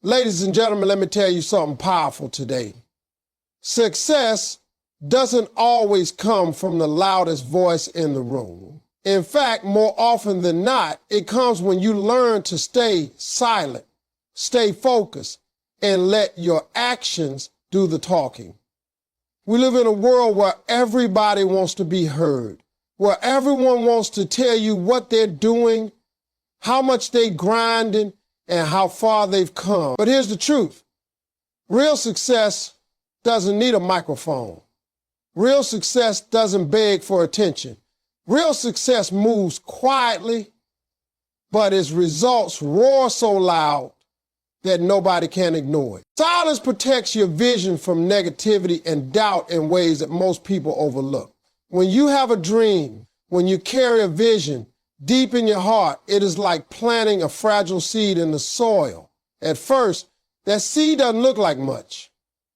Ladies and gentlemen, let me tell you something powerful today. Success doesn't always come from the loudest voice in the room. In fact, more often than not, it comes when you learn to stay silent, stay focused, and let your actions do the talking. We live in a world where everybody wants to be heard, where everyone wants to tell you what they're doing, how much they're grinding, and how far they've come. But here's the truth. Real success doesn't need a microphone. Real success doesn't beg for attention. Real success moves quietly, but its results roar so loud that nobody can ignore it. Silence protects your vision from negativity and doubt in ways that most people overlook. When you have a dream, when you carry a vision deep in your heart, it is like planting a fragile seed in the soil. At first, that seed doesn't look like much.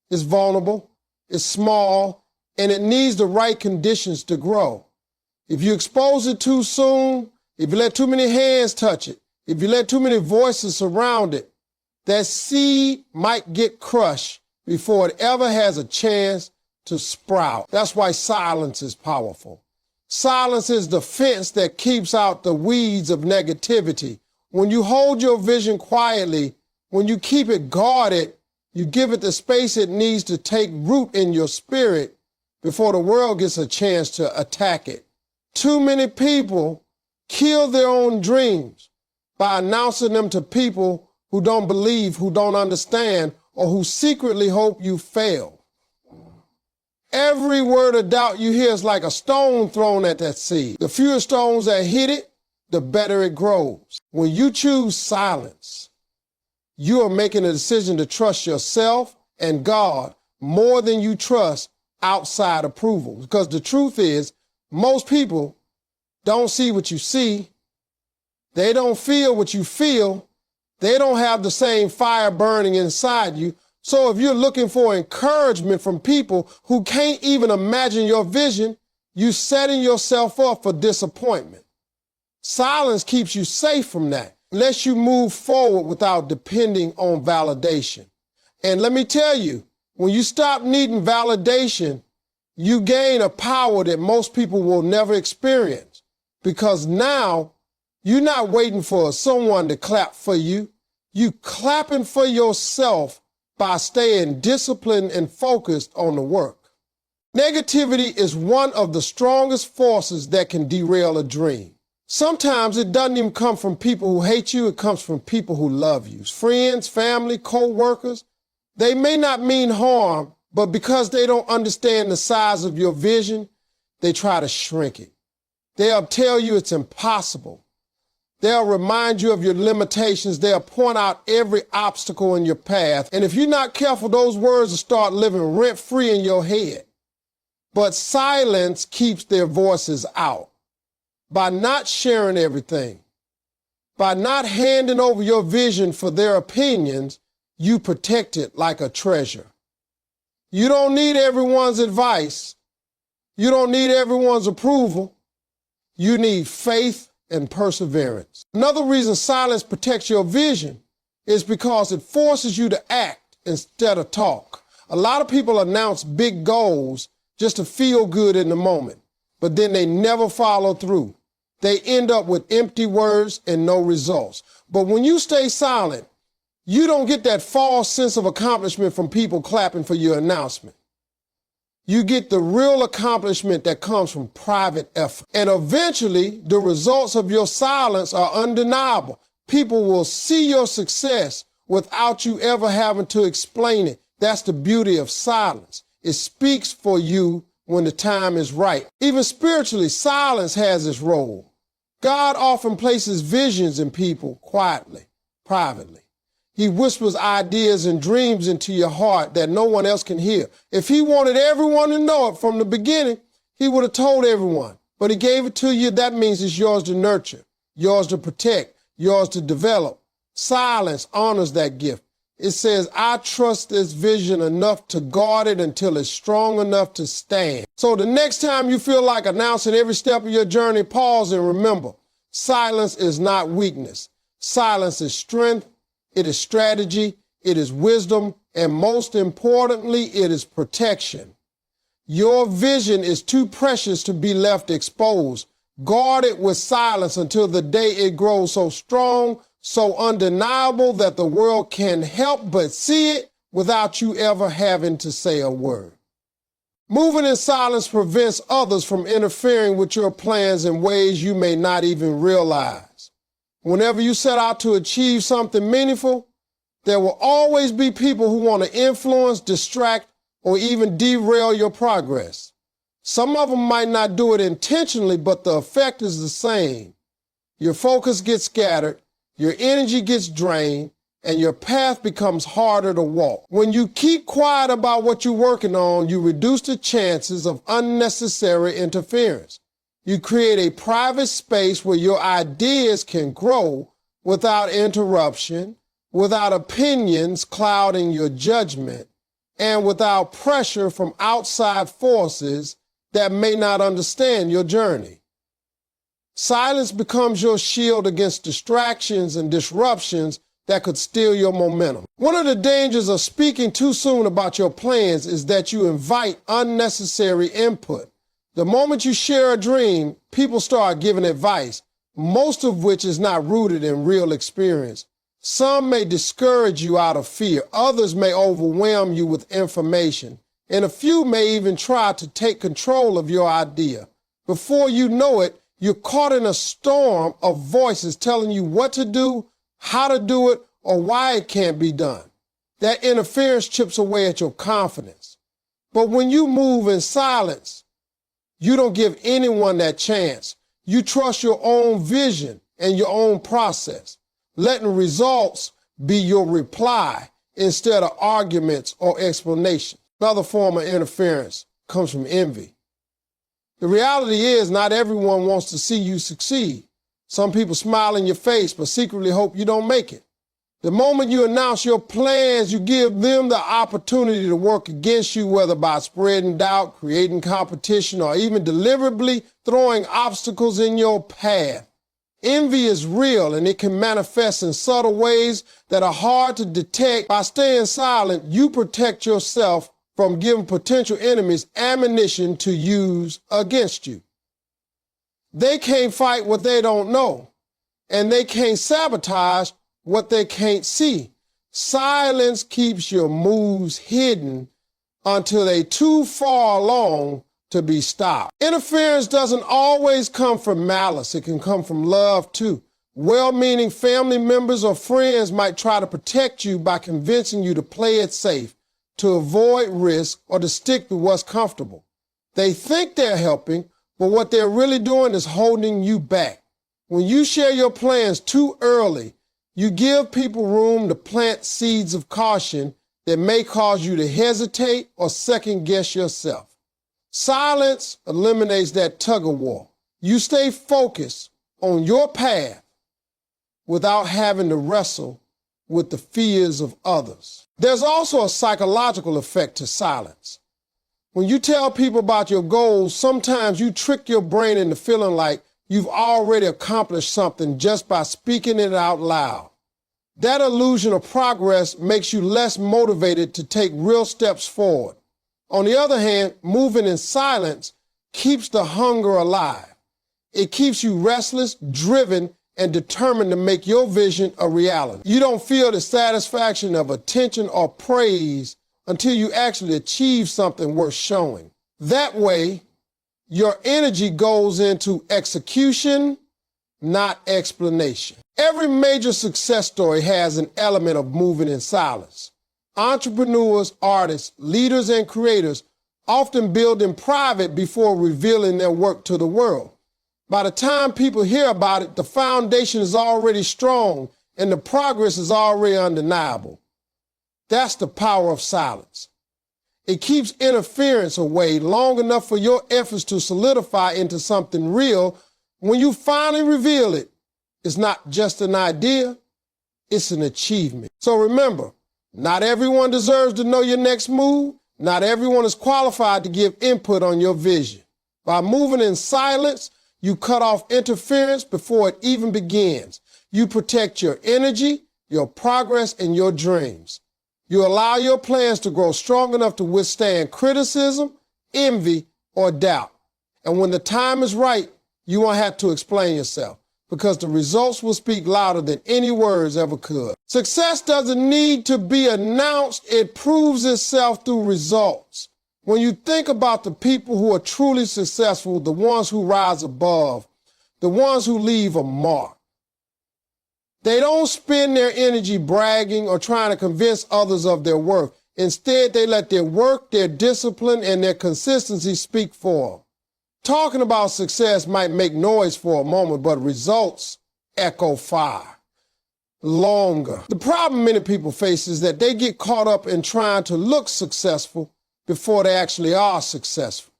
It's vulnerable, it's small, and it needs the right conditions to grow. If you expose it too soon, if you let too many hands touch it, if you let too many voices surround it, that seed might get crushed before it ever has a chance to sprout. That's why silence is powerful. Silence is the fence that keeps out the weeds of negativity. When you hold your vision quietly, when you keep it guarded, you give it the space it needs to take root in your spirit before the world gets a chance to attack it. Too many people kill their own dreams by announcing them to people who don't believe, who don't understand, or who secretly hope you fail. Every word of doubt you hear is like a stone thrown at that seed. The fewer stones that hit it, the better it grows. When you choose silence, you are making a decision to trust yourself and God more than you trust outside approval. Because the truth is, most people don't see what you see. They don't feel what you feel. They don't have the same fire burning inside you. So if you're looking for encouragement from people who can't even imagine your vision, you're setting yourself up for disappointment. Silence keeps you safe from that, lets you move forward without depending on validation. And let me tell you, when you stop needing validation, you gain a power that most people will never experience, because now you're not waiting for someone to clap for you. You clapping for yourself by staying disciplined and focused on the work. Negativity is one of the strongest forces that can derail a dream. Sometimes it doesn't even come from people who hate you. It comes from people who love you. Friends, family, co-workers. They may not mean harm, but because they don't understand the size of your vision, they try to shrink it. They'll tell you it's impossible. They'll remind you of your limitations. They'll point out every obstacle in your path. And if you're not careful, those words will start living rent-free in your head. But silence keeps their voices out. By not sharing everything, by not handing over your vision for their opinions, you protect it like a treasure. You don't need everyone's advice. You don't need everyone's approval. You need faith and perseverance. Another reason silence protects your vision is because it forces you to act instead of talk. A lot of people announce big goals just to feel good in the moment, but then they never follow through. They end up with empty words and no results. But when you stay silent, you don't get that false sense of accomplishment from people clapping for your announcement. You get the real accomplishment that comes from private effort. And eventually, the results of your silence are undeniable. People will see your success without you ever having to explain it. That's the beauty of silence. It speaks for you when the time is right. Even spiritually, silence has its role. God often places visions in people quietly, privately. He whispers ideas and dreams into your heart that no one else can hear. If he wanted everyone to know it from the beginning, he would have told everyone. But he gave it to you. That means it's yours to nurture, yours to protect, yours to develop. Silence honors that gift. It says, I trust this vision enough to guard it until it's strong enough to stand. So the next time you feel like announcing every step of your journey, pause and remember, silence is not weakness. Silence is strength. It is strategy. it is wisdom, and most importantly, it is protection. Your vision is too precious to be left exposed. Guard it with silence until the day it grows so strong, so undeniable that the world can't help but see it without you ever having to say a word. Moving in silence prevents others from interfering with your plans in ways you may not even realize. Whenever you set out to achieve something meaningful, there will always be people who want to influence, distract, or even derail your progress. Some of them might not do it intentionally, but the effect is the same. Your focus gets scattered, your energy gets drained, and your path becomes harder to walk. When you keep quiet about what you're working on, you reduce the chances of unnecessary interference. You create a private space where your ideas can grow without interruption, without opinions clouding your judgment, and without pressure from outside forces that may not understand your journey. Silence becomes your shield against distractions and disruptions that could steal your momentum. One of the dangers of speaking too soon about your plans is that you invite unnecessary input. The moment you share a dream, people start giving advice, most of which is not rooted in real experience. Some may discourage you out of fear, others may overwhelm you with information, and a few may even try to take control of your idea. Before you know it, you're caught in a storm of voices telling you what to do, how to do it, or why it can't be done. That interference chips away at your confidence. But when you move in silence, you don't give anyone that chance. You trust your own vision and your own process, letting results be your reply instead of arguments or explanations. Another form of interference comes from envy. The reality is not everyone wants to see you succeed. Some people smile in your face but secretly hope you don't make it. The moment you announce your plans, you give them the opportunity to work against you, whether by spreading doubt, creating competition, or even deliberately throwing obstacles in your path. Envy is real, and it can manifest in subtle ways that are hard to detect. By staying silent, you protect yourself from giving potential enemies ammunition to use against you. They can't fight what they don't know, and they can't sabotage what they can't see. Silence keeps your moves hidden until they're too far along to be stopped. Interference doesn't always come from malice. It can come from love too. Well-meaning family members or friends might try to protect you by convincing you to play it safe, to avoid risk, or to stick to what's comfortable. They think they're helping, but what they're really doing is holding you back. When you share your plans too early, you give people room to plant seeds of caution that may cause you to hesitate or second-guess yourself. Silence eliminates that tug-of-war. You stay focused on your path without having to wrestle with the fears of others. There's also a psychological effect to silence. When you tell people about your goals, sometimes you trick your brain into feeling like you've already accomplished something just by speaking it out loud. That illusion of progress makes you less motivated to take real steps forward. On the other hand, moving in silence keeps the hunger alive. It keeps you restless, driven, and determined to make your vision a reality. You don't feel the satisfaction of attention or praise until you actually achieve something worth showing. That way, your energy goes into execution, not explanation. Every major success story has an element of moving in silence. Entrepreneurs, artists, leaders, and creators often build in private before revealing their work to the world. By the time people hear about it, the foundation is already strong and the progress is already undeniable. That's the power of silence. It keeps interference away long enough for your efforts to solidify into something real. When you finally reveal it, it's not just an idea, it's an achievement. So remember, not everyone deserves to know your next move. Not everyone is qualified to give input on your vision. By moving in silence, you cut off interference before it even begins. You protect your energy, your progress, and your dreams. You allow your plans to grow strong enough to withstand criticism, envy, or doubt. And when the time is right, you won't have to explain yourself because the results will speak louder than any words ever could. Success doesn't need to be announced. It proves itself through results. When you think about the people who are truly successful, the ones who rise above, the ones who leave a mark, they don't spend their energy bragging or trying to convince others of their worth. Instead, they let their work, their discipline, and their consistency speak for them. Talking about success might make noise for a moment, but results echo fire longer. The problem many people face is that they get caught up in trying to look successful before they actually are successful.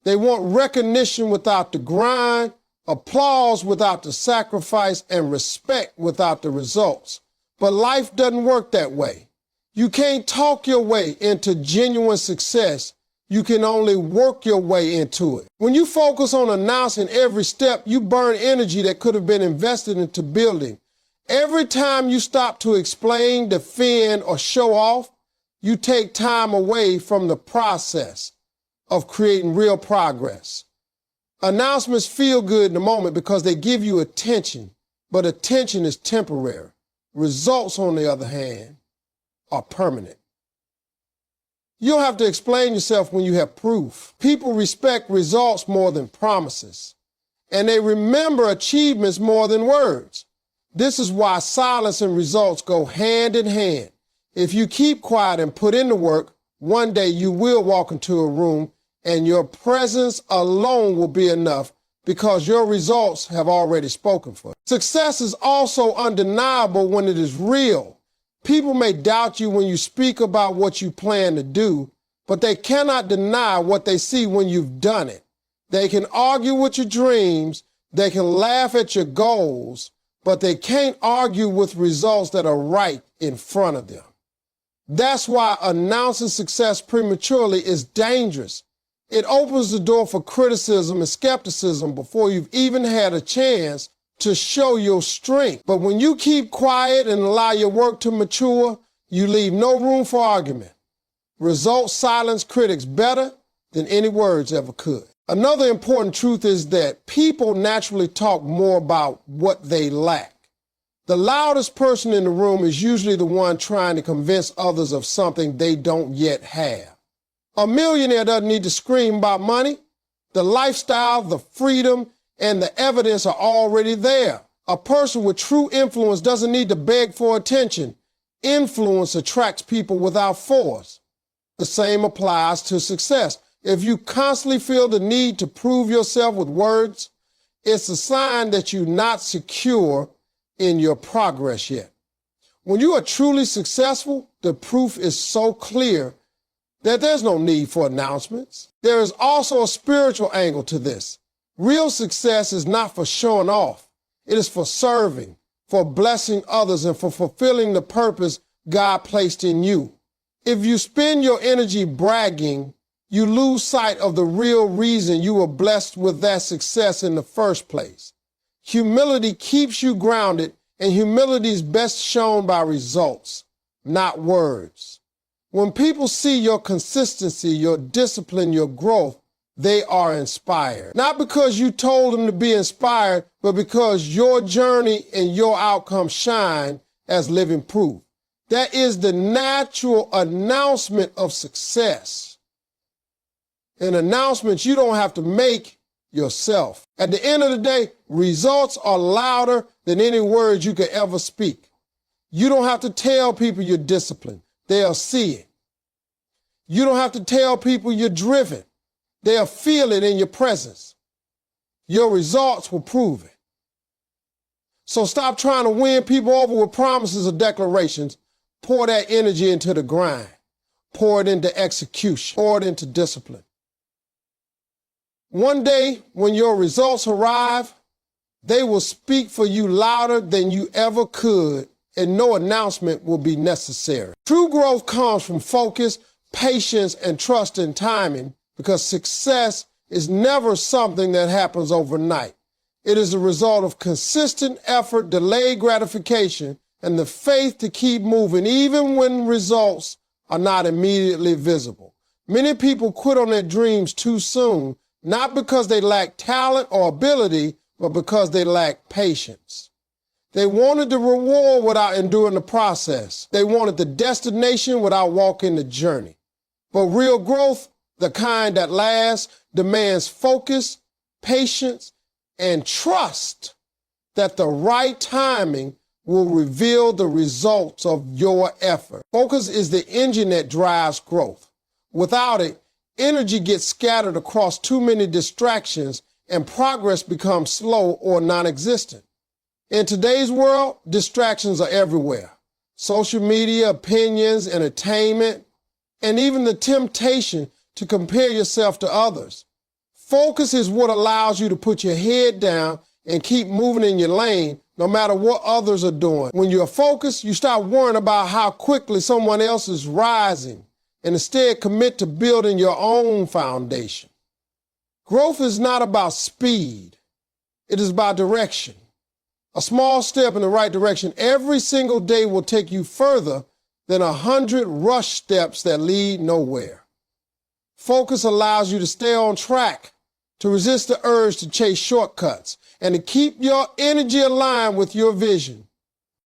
They want recognition without the grind, applause without the sacrifice, and respect without the results. But life doesn't work that way. You can't talk your way into genuine success. You can only work your way into it. When you focus on announcing every step, you burn energy that could have been invested into building. Every time you stop to explain, defend, or show off, you take time away from the process of creating real progress. Announcements feel good in the moment because they give you attention, but attention is temporary. Results, on the other hand, are permanent. You don't have to explain yourself when you have proof. People respect results more than promises, and they remember achievements more than words. This is why silence and results go hand in hand. If you keep quiet and put in the work, one day you will walk into a room and your presence alone will be enough because your results have already spoken for it. Success is also undeniable when it is real. People may doubt you when you speak about what you plan to do, but they cannot deny what they see when you've done it. They can argue with your dreams, they can laugh at your goals, but they can't argue with results that are right in front of them. That's why announcing success prematurely is dangerous. It opens the door for criticism and skepticism before you've even had a chance to show your strength. But when you keep quiet and allow your work to mature, you leave no room for argument. Results silence critics better than any words ever could. Another important truth is that people naturally talk more about what they lack. The loudest person in the room is usually the one trying to convince others of something they don't yet have. A millionaire doesn't need to scream about money. The lifestyle, the freedom, and the evidence are already there. A person with true influence doesn't need to beg for attention. Influence attracts people without force. The same applies to success. If you constantly feel the need to prove yourself with words, it's a sign that you're not secure in your progress yet. When you are truly successful, the proof is so clear that there's no need for announcements. There is also a spiritual angle to this. Real success is not for showing off. It is for serving, for blessing others, and for fulfilling the purpose God placed in you. If you spend your energy bragging, you lose sight of the real reason you were blessed with that success in the first place. Humility keeps you grounded, and humility is best shown by results, not words. When people see your consistency, your discipline, your growth, they are inspired. Not because you told them to be inspired, but because your journey and your outcome shine as living proof. That is the natural announcement of success. An announcement you don't have to make yourself. At the end of the day, results are louder than any words you could ever speak. You don't have to tell people you're disciplined. They'll see it. You don't have to tell people you're driven. They'll feel it in your presence. Your results will prove it. So stop trying to win people over with promises or declarations. Pour that energy into the grind. Pour it into execution. Pour it into discipline. One day, when your results arrive, they will speak for you louder than you ever could, and no announcement will be necessary. True growth comes from focus, patience, and trust in timing, because success is never something that happens overnight. It is a result of consistent effort, delayed gratification, and the faith to keep moving even when results are not immediately visible. Many people quit on their dreams too soon, not because they lack talent or ability, but because they lack patience. They wanted the reward without enduring the process. They wanted the destination without walking the journey. But real growth, the kind that lasts, demands focus, patience, and trust that the right timing will reveal the results of your effort. Focus is the engine that drives growth. Without it, energy gets scattered across too many distractions and progress becomes slow or non-existent. In today's world, distractions are everywhere. Social media, opinions, entertainment, and even the temptation to compare yourself to others. Focus is what allows you to put your head down and keep moving in your lane no matter what others are doing. When you're focused, you stop worrying about how quickly someone else is rising and instead commit to building your own foundation. Growth is not about speed. It is about direction. A small step in the right direction every single day will take you further than 100 rush steps that lead nowhere. Focus allows you to stay on track, to resist the urge to chase shortcuts, and to keep your energy aligned with your vision.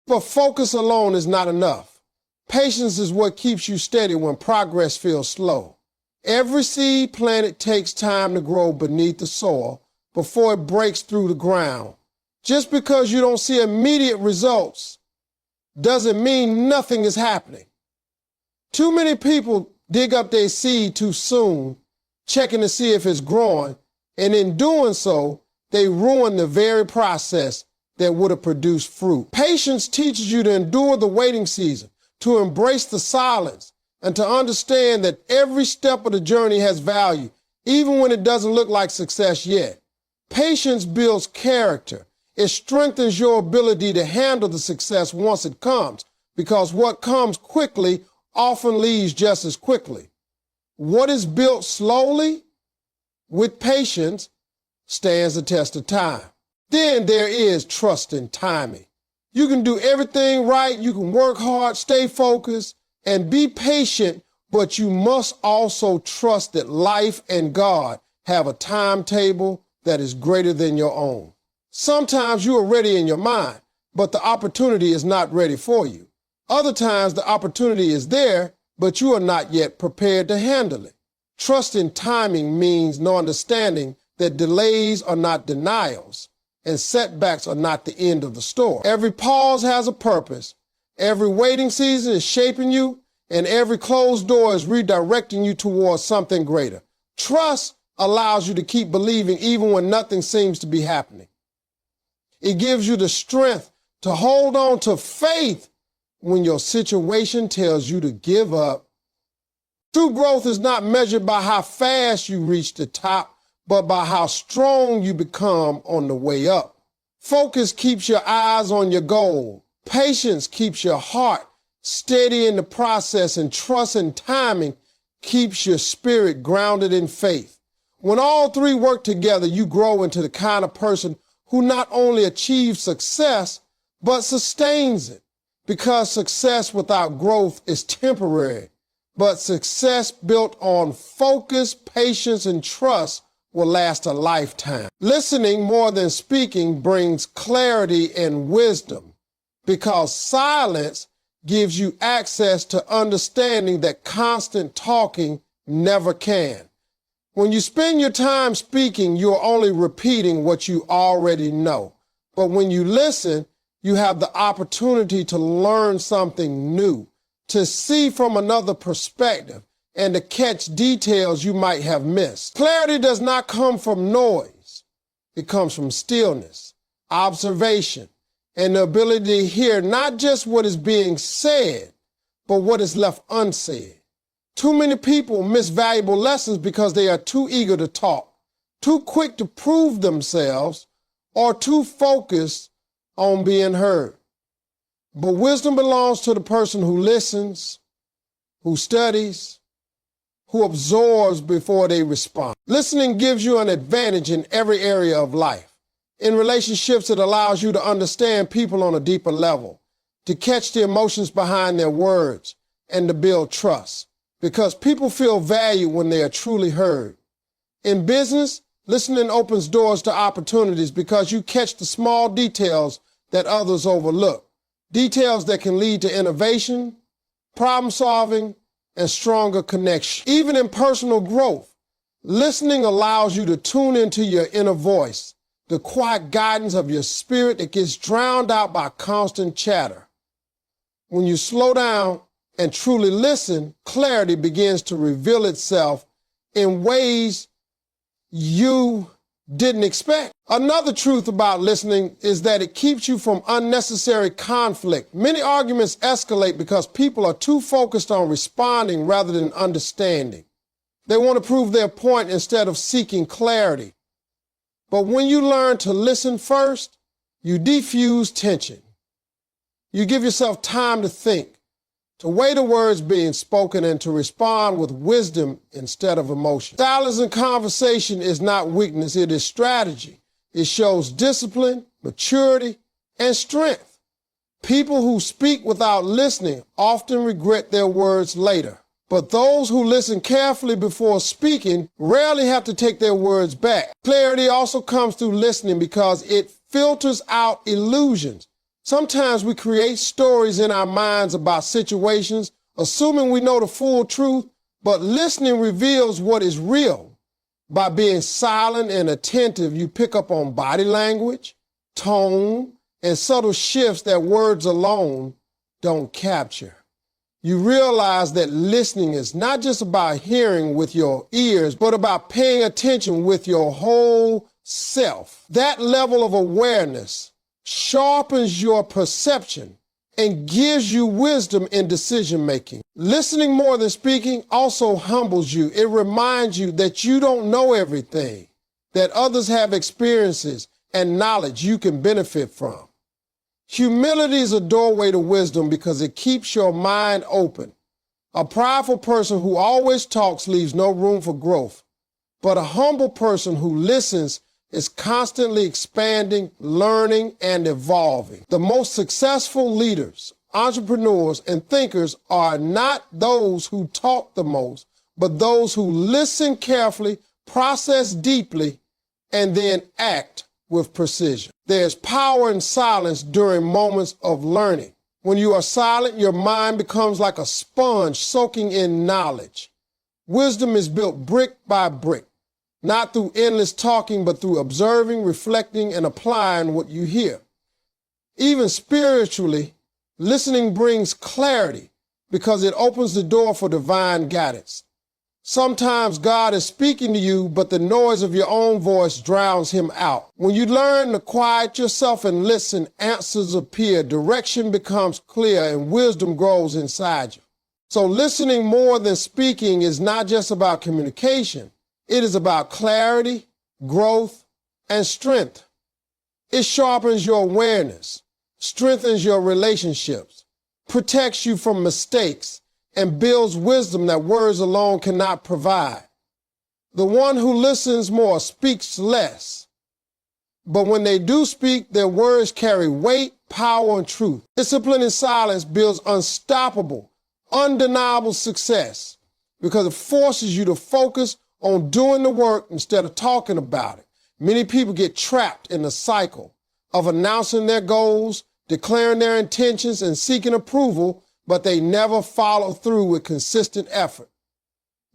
But focus alone is not enough. Patience is what keeps you steady when progress feels slow. Every seed planted takes time to grow beneath the soil before it breaks through the ground. Just because you don't see immediate results doesn't mean nothing is happening. Too many people dig up their seed too soon, checking to see if it's growing, and in doing so, they ruin the very process that would have produced fruit. Patience teaches you to endure the waiting season, to embrace the silence, and to understand that every step of the journey has value, even when it doesn't look like success yet. Patience builds character. It strengthens your ability to handle the success once it comes, because what comes quickly often leaves just as quickly. What is built slowly, with patience, stands the test of time. Then there is trust in timing. You can do everything right, you can work hard, stay focused, and be patient, but you must also trust that life and God have a timetable that is greater than your own. Sometimes you are ready in your mind, but the opportunity is not ready for you. Other times the opportunity is there, but you are not yet prepared to handle it. Trust in timing means no understanding that delays are not denials and setbacks are not the end of the story. Every pause has a purpose. Every waiting season is shaping you, and every closed door is redirecting you towards something greater. Trust allows you to keep believing even when nothing seems to be happening. It gives you the strength to hold on to faith when your situation tells you to give up. True growth is not measured by how fast you reach the top, but by how strong you become on the way up. Focus keeps your eyes on your goal. Patience keeps your heart steady in the process, and trust and timing keeps your spirit grounded in faith. When all three work together, you grow into the kind of person who not only achieves success, but sustains it. Because success without growth is temporary, but success built on focus, patience, and trust will last a lifetime. Listening more than speaking brings clarity and wisdom, because silence gives you access to understanding that constant talking never can. When you spend your time speaking, you're only repeating what you already know. But when you listen, you have the opportunity to learn something new, to see from another perspective, and to catch details you might have missed. Clarity does not come from noise. It comes from stillness, observation, and the ability to hear not just what is being said, but what is left unsaid. Too many people miss valuable lessons because they are too eager to talk, too quick to prove themselves, or too focused on being heard. But wisdom belongs to the person who listens, who studies, who absorbs before they respond. Listening gives you an advantage in every area of life. In relationships, it allows you to understand people on a deeper level. to catch the emotions behind their words, and to build trust. Because people feel valued when they are truly heard. In business, listening opens doors to opportunities because you catch the small details that others overlook. Details that can lead to innovation, problem solving, and stronger connection. Even in personal growth, listening allows you to tune into your inner voice, the quiet guidance of your spirit that gets drowned out by constant chatter. When you slow down and truly listen, clarity begins to reveal itself in ways you didn't expect. Another truth about listening is that it keeps you from unnecessary conflict. Many arguments escalate because people are too focused on responding rather than understanding. They want to prove their point instead of seeking clarity. But when you learn to listen first, you defuse tension. You give yourself time to think, to weigh the words being spoken, and to respond with wisdom instead of emotion. Silence in conversation is not weakness, it is strategy. It shows discipline, maturity, and strength. People who speak without listening often regret their words later. But those who listen carefully before speaking rarely have to take their words back. Clarity also comes through listening because it filters out illusions. Sometimes we create stories in our minds about situations, assuming we know the full truth, but listening reveals what is real. By being silent and attentive, you pick up on body language, tone, and subtle shifts that words alone don't capture. You realize that listening is not just about hearing with your ears, but about paying attention with your whole self. That level of awareness sharpens your perception and gives you wisdom in decision making. Listening more than speaking also humbles you. It reminds you that you don't know everything, that others have experiences and knowledge you can benefit from. Humility is a doorway to wisdom because it keeps your mind open. A prideful person who always talks leaves no room for growth, but a humble person who listens is constantly expanding, learning, and evolving. The most successful leaders, entrepreneurs, and thinkers are not those who talk the most, but those who listen carefully, process deeply, and then act with precision. There's power in silence during moments of learning. When you are silent, your mind becomes like a sponge soaking in knowledge. Wisdom is built brick by brick, not through endless talking, but through observing, reflecting, and applying what you hear. Even spiritually, listening brings clarity because it opens the door for divine guidance. Sometimes God is speaking to you, but the noise of your own voice drowns him out. When you learn to quiet yourself and listen, answers appear, direction becomes clear, and wisdom grows inside you. So listening more than speaking is not just about communication. It is about clarity, growth, and strength. It sharpens your awareness, strengthens your relationships, protects you from mistakes, and builds wisdom that words alone cannot provide. The one who listens more speaks less, but when they do speak, their words carry weight, power, and truth. Discipline in silence builds unstoppable, undeniable success because it forces you to focus on doing the work instead of talking about it. Many people get trapped in the cycle of announcing their goals, declaring their intentions, and seeking approval, but they never follow through with consistent effort.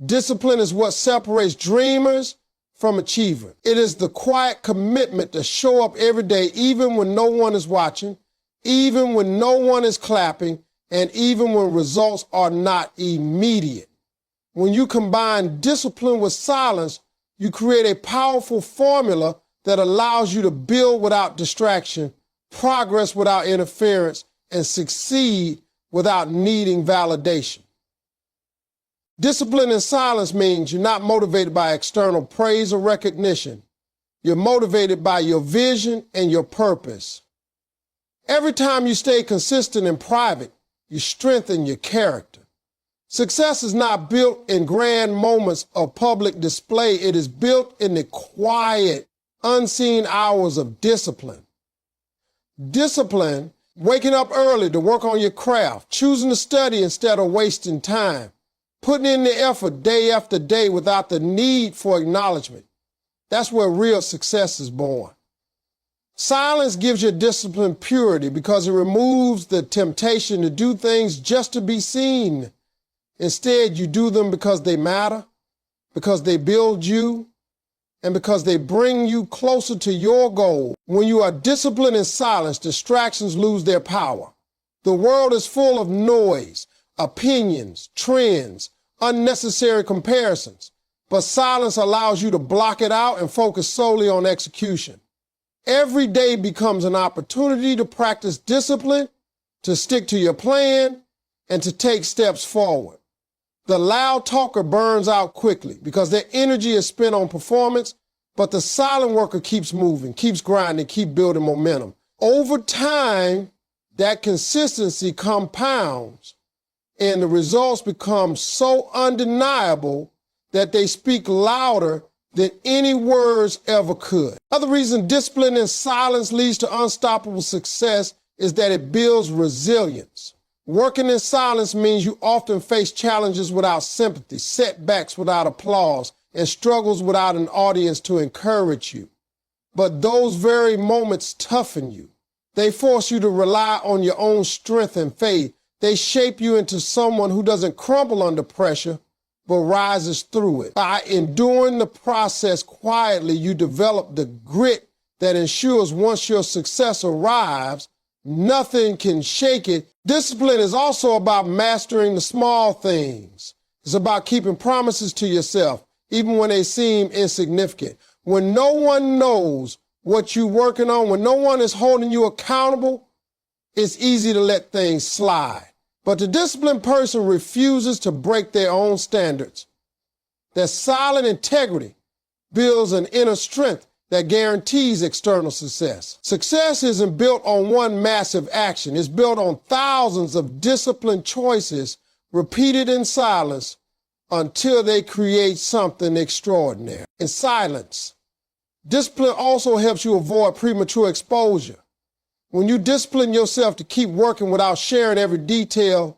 Discipline is what separates dreamers from achievers. It is the quiet commitment to show up every day, even when no one is watching, even when no one is clapping, and even when results are not immediate. When you combine discipline with silence, you create a powerful formula that allows you to build without distraction, progress without interference, and succeed without needing validation. Discipline in silence means you're not motivated by external praise or recognition. You're motivated by your vision and your purpose. Every time you stay consistent in private, you strengthen your character. Success is not built in grand moments of public display. It is built in the quiet, unseen hours of discipline. Discipline Waking up early to work on your craft, choosing to study instead of wasting time, putting in the effort day after day without the need for acknowledgement. That's where real success is born. Silence gives you disciplined purity because it removes the temptation to do things just to be seen. Instead, you do them because they matter, because they build you, and because they bring you closer to your goal. When you are disciplined in silence, distractions lose their power. The world is full of noise, opinions, trends, unnecessary comparisons, but silence allows you to block it out and focus solely on execution. Every day becomes an opportunity to practice discipline, to stick to your plan, and to take steps forward. The loud talker burns out quickly because their energy is spent on performance, but the silent worker keeps moving, keeps grinding, keeps building momentum. Over time, that consistency compounds, and the results become so undeniable that they speak louder than any words ever could. Another reason discipline in silence leads to unstoppable success is that it builds resilience. Working in silence means you often face challenges without sympathy, setbacks without applause, and struggles without an audience to encourage you. But those very moments toughen you. They force you to rely on your own strength and faith. They shape you into someone who doesn't crumble under pressure, but rises through it. By enduring the process quietly, you develop the grit that ensures once your success arrives, nothing can shake it. Discipline is also about mastering the small things. It's about keeping promises to yourself, even when they seem insignificant. When no one knows what you're working on, when no one is holding you accountable, it's easy to let things slide. But the disciplined person refuses to break their own standards. Their silent integrity builds an inner strength that guarantees external success. Success isn't built on one massive action. It's built on thousands of disciplined choices repeated in silence until they create something extraordinary. In silence, discipline also helps you avoid premature exposure. When you discipline yourself to keep working without sharing every detail,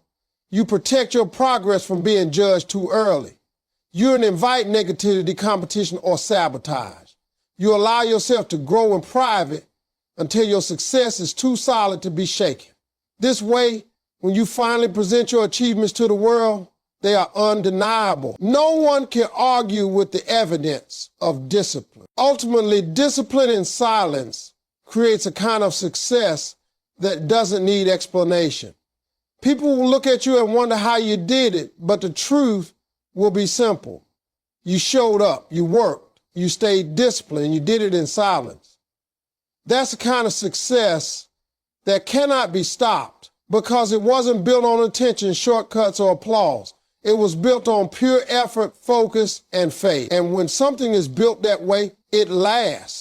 you protect your progress from being judged too early. You don't invite negativity, competition, or sabotage. You allow yourself to grow in private until your success is too solid to be shaken. This way, when you finally present your achievements to the world, they are undeniable. No one can argue with the evidence of discipline. Ultimately, discipline in silence creates a kind of success that doesn't need explanation. People will look at you and wonder how you did it, but the truth will be simple. You showed up, you worked, you stayed disciplined, you did it in silence. That's the kind of success that cannot be stopped because it wasn't built on attention, shortcuts, or applause. It was built on pure effort, focus, and faith. And when something is built that way, it lasts.